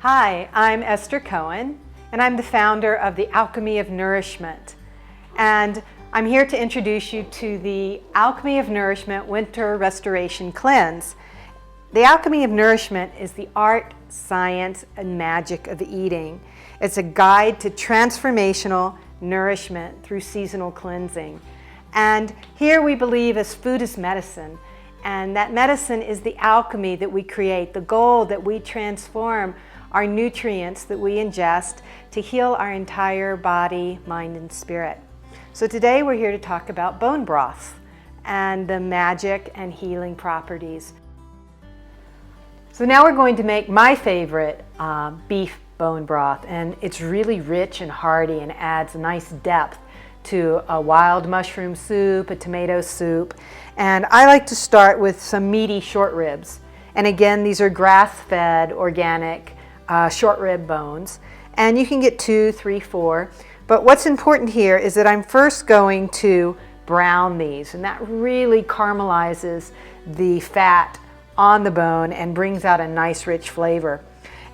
Hi, I'm Esther Cohen, and I'm the founder of the Alchemy of Nourishment. And I'm here to introduce you to the Alchemy of Nourishment Winter Restoration Cleanse. The Alchemy of Nourishment is the art, science, and magic of eating. It's a guide to transformational nourishment through seasonal cleansing. And here we believe as food is medicine, and that medicine is the alchemy that we create, the gold that we transform our nutrients that we ingest to heal our entire body, mind, and spirit. So today we're here to talk about bone broth and the magic and healing properties. So now we're going to make my favorite beef bone broth, and it's really rich and hearty and adds a nice depth to a wild mushroom soup, a tomato soup. And I like to start with some meaty short ribs. And again, these are grass-fed, organic short rib bones. And you can get 2, 3, 4. But what's important here is that I'm first going to brown these, and that really caramelizes the fat on the bone and brings out a nice rich flavor.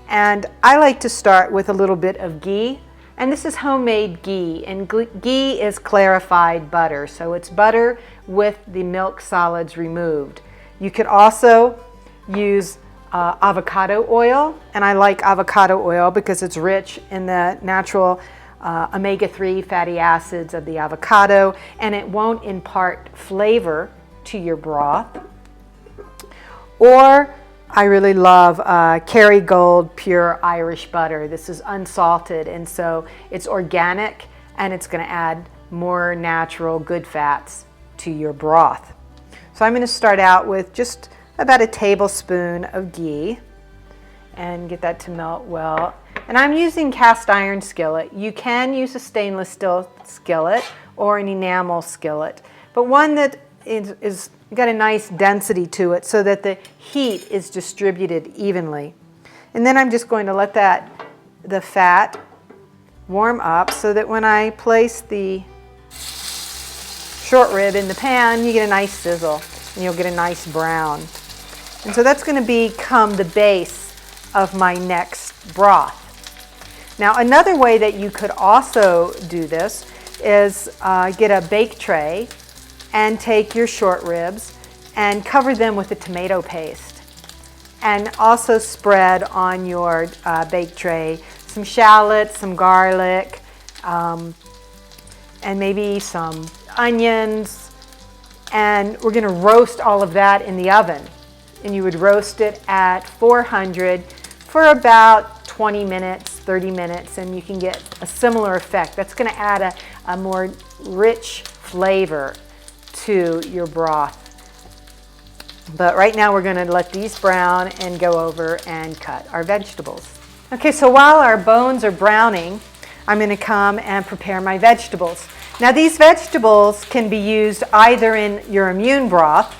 And I like to start with a little bit of ghee. And this is homemade ghee, and ghee is clarified butter, so it's butter with the milk solids removed. You could also use avocado oil, and I like avocado oil because it's rich in the natural omega-3 fatty acids of the avocado, and it won't impart flavor to your broth. Or I really love Kerrygold pure Irish butter. This is unsalted, and so it's organic, and it's going to add more natural good fats to your broth. So I'm going to start out with just about a tablespoon of ghee and get that to melt well. And I'm using cast iron skillet. You can use a stainless steel skillet or an enamel skillet, but one that is got a nice density to it so that the heat is distributed evenly. And then I'm just going to let the fat warm up so that when I place the short rib in the pan, you get a nice sizzle and you'll get a nice brown. And so that's going to become the base of my next broth. Now, another way that you could also do this is get a bake tray and take your short ribs and cover them with a tomato paste. And also spread on your bake tray some shallots, some garlic, and maybe some onions. And we're going to roast all of that in the oven. And you would roast it at 400 for about 20 minutes, 30 minutes, and you can get a similar effect. That's going to add a more rich flavor to your broth. But right now we're going to let these brown and go over and cut our vegetables. Okay, so while our bones are browning, I'm going to come and prepare my vegetables. Now these vegetables can be used either in your immune broth,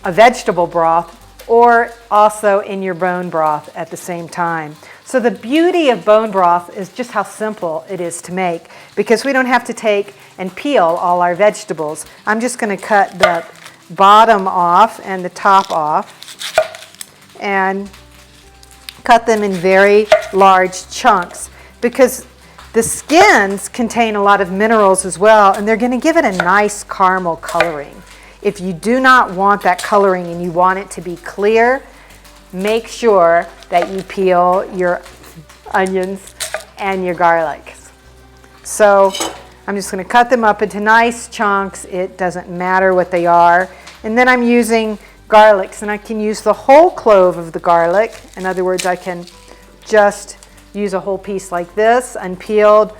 a vegetable broth, or also in your bone broth at the same time. So the beauty of bone broth is just how simple it is to make, because we don't have to take and peel all our vegetables. I'm just going to cut the bottom off and the top off and cut them in very large chunks, because the skins contain a lot of minerals as well, and they're going to give it a nice caramel coloring. If you do not want that coloring and you want it to be clear, make sure that you peel your onions and your garlic. So I'm just going to cut them up into nice chunks. It doesn't matter what they are. And then I'm using garlics, and I can use the whole clove of the garlic. In other words, I can just use a whole piece like this, unpeeled,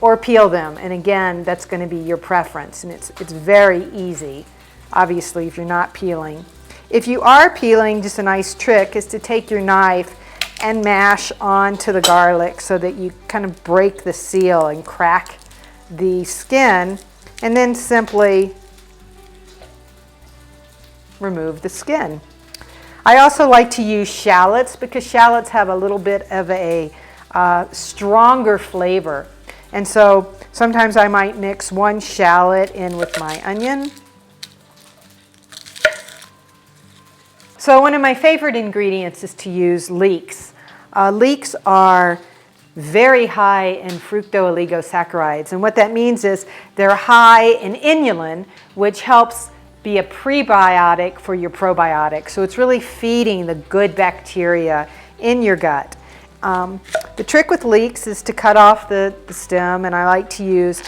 or peel them. And again, that's going to be your preference, and it's very easy. Obviously, if you're not peeling. If you are peeling, just a nice trick is to take your knife and mash onto the garlic so that you kind of break the seal and crack the skin, and then simply remove the skin. I also like to use shallots because shallots have a little bit of a stronger flavor. And so sometimes I might mix one shallot in with my onion. So one of my favorite ingredients is to use leeks. Leeks are very high in fructooligosaccharides, and what that means is they're high in inulin, which helps be a prebiotic for your probiotic. So it's really feeding the good bacteria in your gut. The trick with leeks is to cut off the stem, and I like to use,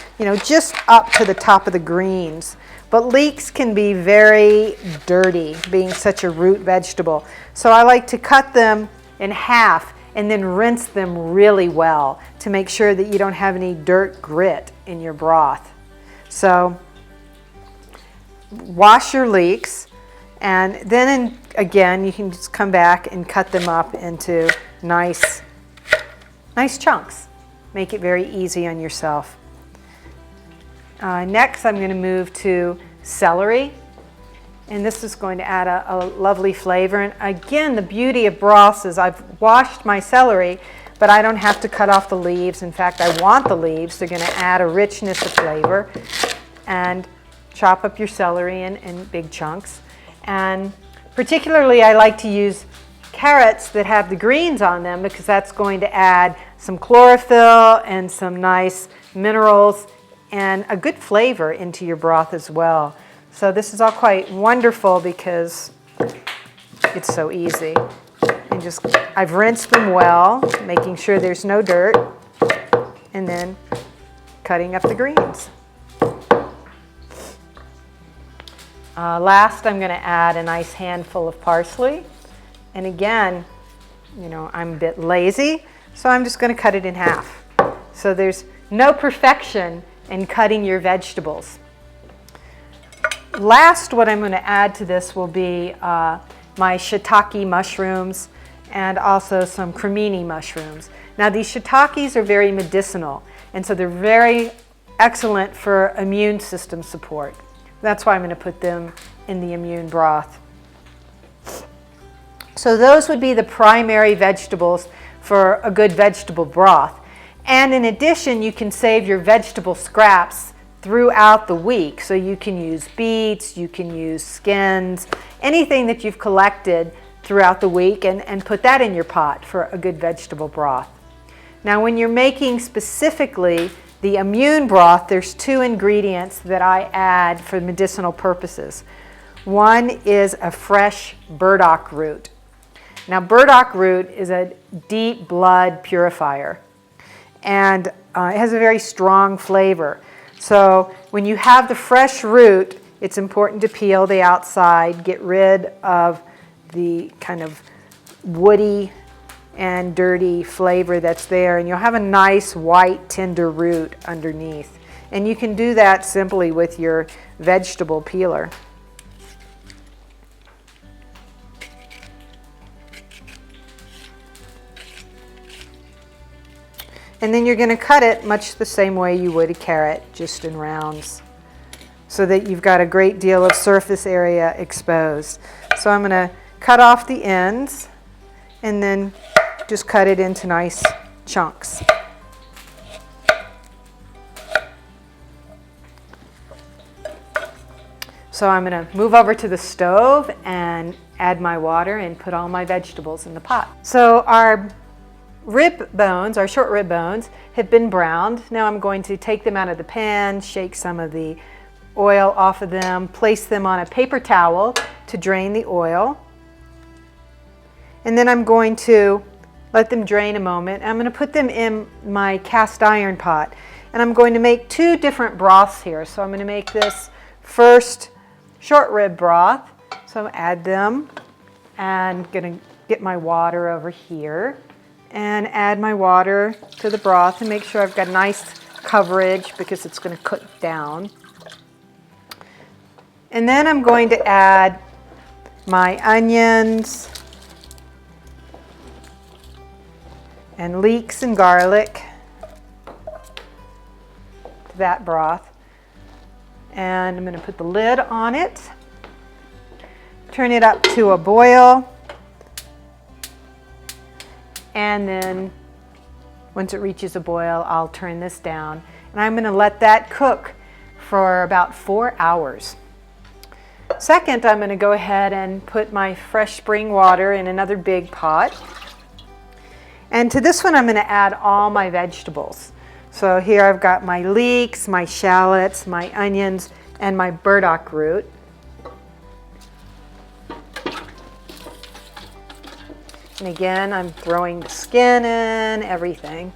just up to the top of the greens. But leeks can be very dirty, being such a root vegetable. So I like to cut them in half and then rinse them really well to make sure that you don't have any dirt grit in your broth. So wash your leeks, and then again you can just come back and cut them up into nice chunks. Make it very easy on yourself. Next, I'm going to move to celery, and this is going to add a lovely flavor. And again, the beauty of broths is I've washed my celery, but I don't have to cut off the leaves. In fact, I want the leaves. They're going to add a richness of flavor. And chop up your celery in big chunks. And particularly, I like to use carrots that have the greens on them because that's going to add some chlorophyll and some nice minerals and a good flavor into your broth as well. So this is all quite wonderful because it's so easy. And I've rinsed them well, making sure there's no dirt, and then cutting up the greens. Last, I'm going to add a nice handful of parsley. And again, I'm a bit lazy, so I'm just going to cut it in half. So there's no perfection in cutting your vegetables. Last, what I'm going to add to this will be my shiitake mushrooms and also some cremini mushrooms. Now these shiitakes are very medicinal, and so they're very excellent for immune system support. That's why I'm going to put them in the immune broth. So those would be the primary vegetables for a good vegetable broth. And in addition, you can save your vegetable scraps throughout the week. So you can use beets, you can use skins, anything that you've collected throughout the week, and put that in your pot for a good vegetable broth. Now when you're making specifically the immune broth, there's two ingredients that I add for medicinal purposes. One is a fresh burdock root. Now burdock root is a deep blood purifier, and it has a very strong flavor. So when you have the fresh root, it's important to peel the outside, get rid of the kind of woody and dirty flavor that's there, and you'll have a nice white tender root underneath. And you can do that simply with your vegetable peeler. And then you're going to cut it much the same way you would a carrot, just in rounds, so that you've got a great deal of surface area exposed. So I'm going to cut off the ends and then just cut it into nice chunks. So I'm going to move over to the stove and add my water and put all my vegetables in the pot. So our rib bones, our short rib bones, have been browned. Now I'm going to take them out of the pan, shake some of the oil off of them, place them on a paper towel to drain the oil. And then I'm going to let them drain a moment. I'm going to put them in my cast iron pot. And I'm going to make two different broths here. So I'm going to make this first short rib broth. So add them, and I'm going to get my water over here and add my water to the broth and make sure I've got nice coverage because it's going to cook down. And then I'm going to add my onions and leeks and garlic to that broth. And I'm going to put the lid on it, turn it up to a boil, and then once it reaches a boil, I'll turn this down. And I'm going to let that cook for about 4 hours. Second, I'm going to go ahead and put my fresh spring water in another big pot. And to this one, I'm going to add all my vegetables. So here I've got my leeks, my shallots, my onions, and my burdock root. And again, I'm throwing the skin in, everything.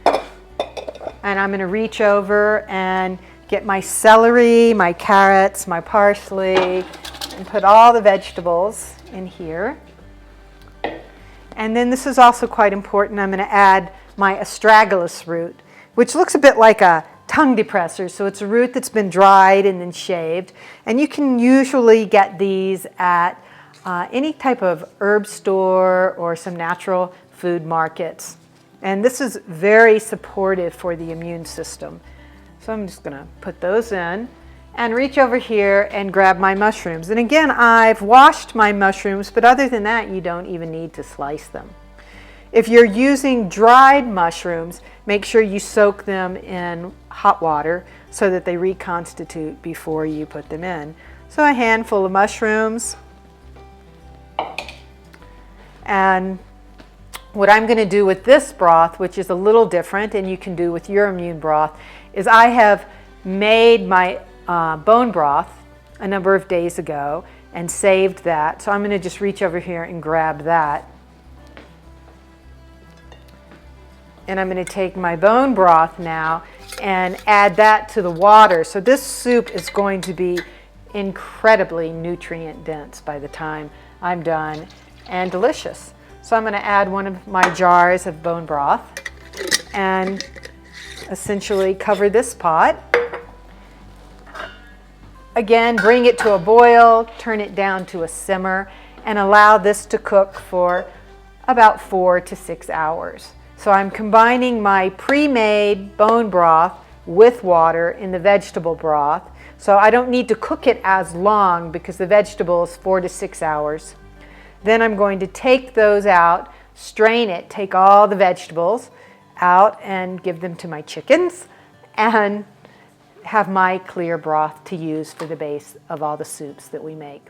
And I'm going to reach over and get my celery, my carrots, my parsley, and put all the vegetables in here. And then this is also quite important. I'm going to add my astragalus root, which looks a bit like a tongue depressor. So it's a root that's been dried and then shaved. And you can usually get these at any type of herb store or some natural food markets. And this is very supportive for the immune system. So I'm just going to put those in and reach over here and grab my mushrooms. And again, I've washed my mushrooms, but other than that, you don't even need to slice them. If you're using dried mushrooms, make sure you soak them in hot water so that they reconstitute before you put them in. So a handful of mushrooms. And what I'm going to do with this broth, which is a little different, and you can do with your immune broth, is I have made my bone broth a number of days ago and saved that. So I'm going to just reach over here and grab that. And I'm going to take my bone broth now and add that to the water. So this soup is going to be incredibly nutrient dense by the time I'm done, and delicious. So I'm going to add one of my jars of bone broth and essentially cover this pot. Again, bring it to a boil, turn it down to a simmer, and allow this to cook for about 4 to 6 hours. So I'm combining my pre-made bone broth with water in the vegetable broth. So I don't need to cook it as long because the vegetable is 4 to 6 hours. Then I'm going to take those out, strain it, take all the vegetables out and give them to my chickens, and have my clear broth to use for the base of all the soups that we make.